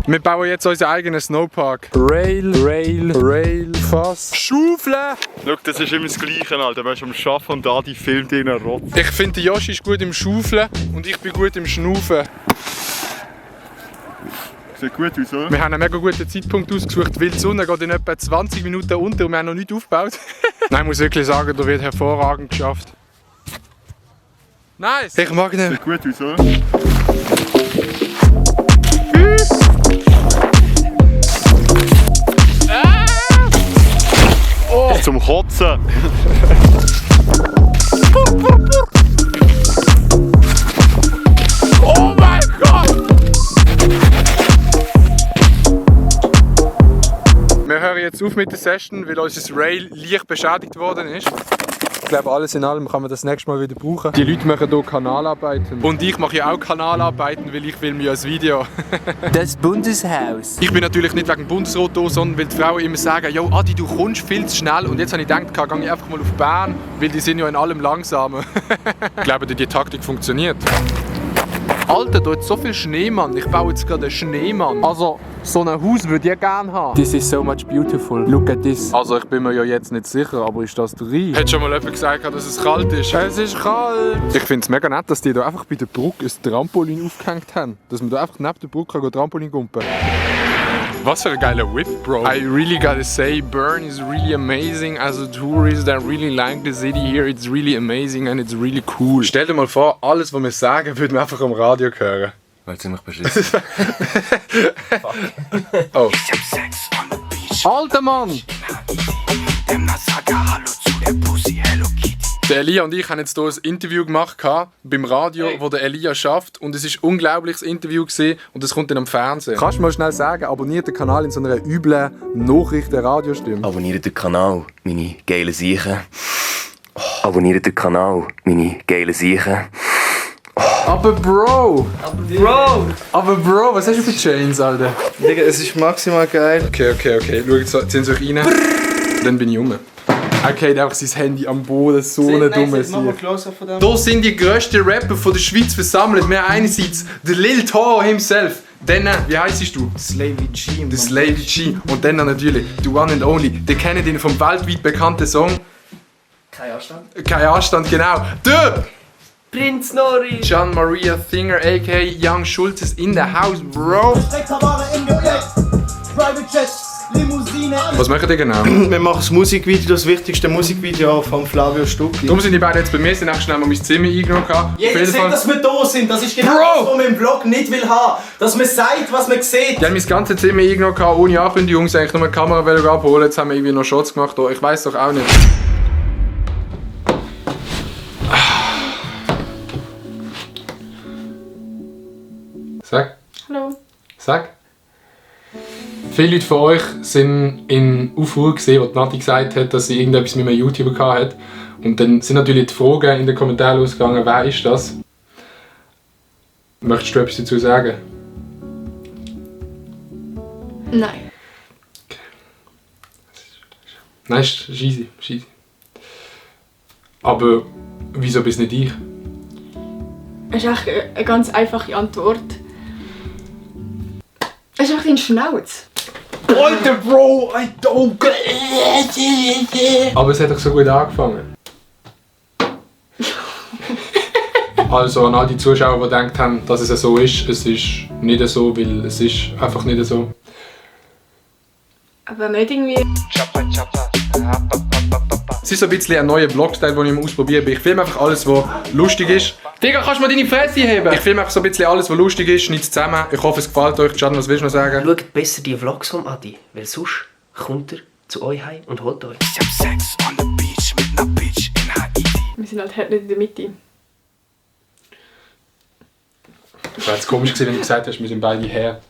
Wir bauen jetzt unseren eigenen Snowpark. Rail, Fass. Schaufeln! Schau, das ist immer das Gleiche, Alter. Du bist am Arbeiten und da die filmt in einer Rotz. Ich finde, Joshi ist gut im Schaufeln und ich bin gut im Schnaufen. Sieht gut, wieso? Wir haben einen mega guten Zeitpunkt ausgesucht, weil die Sonne geht in etwa 20 Minuten unter und wir haben noch nichts aufgebaut. Nein, ich muss wirklich sagen, da wird hervorragend geschafft. Nice! Ich mag ihn. Sieht gut, wieso? Oh. Zum Kotzen! Oh mein Gott! Wir hören jetzt auf mit der Session, weil unser Rail leicht beschädigt worden ist. Ich glaube, alles in allem kann man das nächste Mal wieder brauchen. Die Leute machen hier Kanalarbeiten. Und ich mache ja auch Kanalarbeiten, weil ich filme ja ein Video. Das Bundeshaus. Ich bin natürlich nicht wegen Bundesrat hier, sondern weil die Frauen immer sagen, «Jo, Adi, du kommst viel zu schnell.» Und jetzt habe ich gedacht, gehe ich einfach mal auf Bern, weil die sind ja in allem langsamer. Ich glaube, die Taktik funktioniert. Alter, da hat so viel Schneemann. Ich baue jetzt gerade einen Schneemann. Also, so ein Haus würde ich gerne haben. This is so much beautiful. Look at this. Also, ich bin mir ja jetzt nicht sicher, aber ist das der Rhein? Hat schon mal jemand gesagt, dass es kalt ist? Es ist kalt! Ich finde es mega nett, dass die da einfach bei der Brücke ein Trampolin aufgehängt haben. Dass man da einfach neben der Brücke Trampolin gumpen kann. Was für ein geiler Whip, Bro. I really gotta say, Bern is really amazing. As a tourist, I really like the city here. It's really amazing and it's really cool. Stell dir mal vor, alles, was wir sagen, würden wir einfach am Radio hören. Weil ziemlich beschissen. Oh. Alter Mann! Der Elia und ich haben jetzt hier ein Interview gemacht beim Radio, wo der Elia schafft. Und es war ein unglaubliches Interview gewesen, und es kommt dann am Fernsehen. Kannst du mal schnell sagen, abonniert den Kanal in so einer üblen Nachrichten-Radiostimme? Abonniert den Kanal, meine geilen Siechen. Abonniert den Kanal, meine geilen Siechen. Aber Bro, was hast du für Chains, Alter? Digga, es ist maximal geil. Okay. Schau, jetzt ziehen sie euch rein. Dann bin ich rum. Okay, der hat einfach sein Handy am Boden, so eine dumme Sache. Hier sind die grössten Rapper von der Schweiz versammelt. Wir haben einerseits den Lil Toro himself. Dann, wie heisst du? Slavy G. Der Slavy G. Und dann natürlich, the one and only. Der kennt ihn vom weltweit bekannten Song. Kein Anstand, genau. Der Prinz Nori. John Maria Thinger, a.k.a. Young Schultes in the house, bro. Was machen die genau? Wir machen das Musikvideo, das wichtigste Musikvideo von Flavio Stucki. Darum sind die beiden jetzt bei mir, sind auch schnell mal mein Zimmer eingenommen. Jeder sieht, dass wir da sind. Das ist genau das, was man im Vlog nicht will haben. Dass man sagt, was man sieht. Die haben mein ganzes Zimmer eingenommen, ohne Ankündigung. Sie eigentlich nur eine Kamera abholen. Jetzt haben wir irgendwie noch Shots gemacht. Ich weiß doch auch nicht. Sag. Hallo. Sag. Viele Leute von euch sind in Aufruhr gesehen, wo Nati gesagt hat, dass sie irgendetwas mit einem YouTuber hatte. Und dann sind natürlich die Fragen in den Kommentaren losgegangen, wer ist das? Möchtest du etwas dazu sagen? Nein. Okay. Nein, ist easy. Aber wieso bist nicht ich? Das ist echt eine ganz einfache Antwort. Es ist einfach dein Schnauz. Alter Bro, I don't. Aber es hat doch so gut angefangen. Also an all die Zuschauer, die gedacht haben, dass es so ist, es ist nicht so, weil es ist einfach nicht so. Aber nicht irgendwie... Es ist so ein bisschen ein neuer Vlog-Style, den ich ausprobieren will. Ich filme einfach alles, was lustig ist. Digga, kannst du mal deine Fresse heben? Ich filme einfach so ein bisschen alles, was lustig ist, schneide es zusammen. Ich hoffe, es gefällt euch. Can, was willst du noch sagen? Schaut besser die Vlogs vom Adi, weil sonst kommt er zu euch heim und holt euch. Wir sind halt nicht in der Mitte. Es wäre jetzt komisch gewesen, wenn du gesagt hast, wir sind beide her.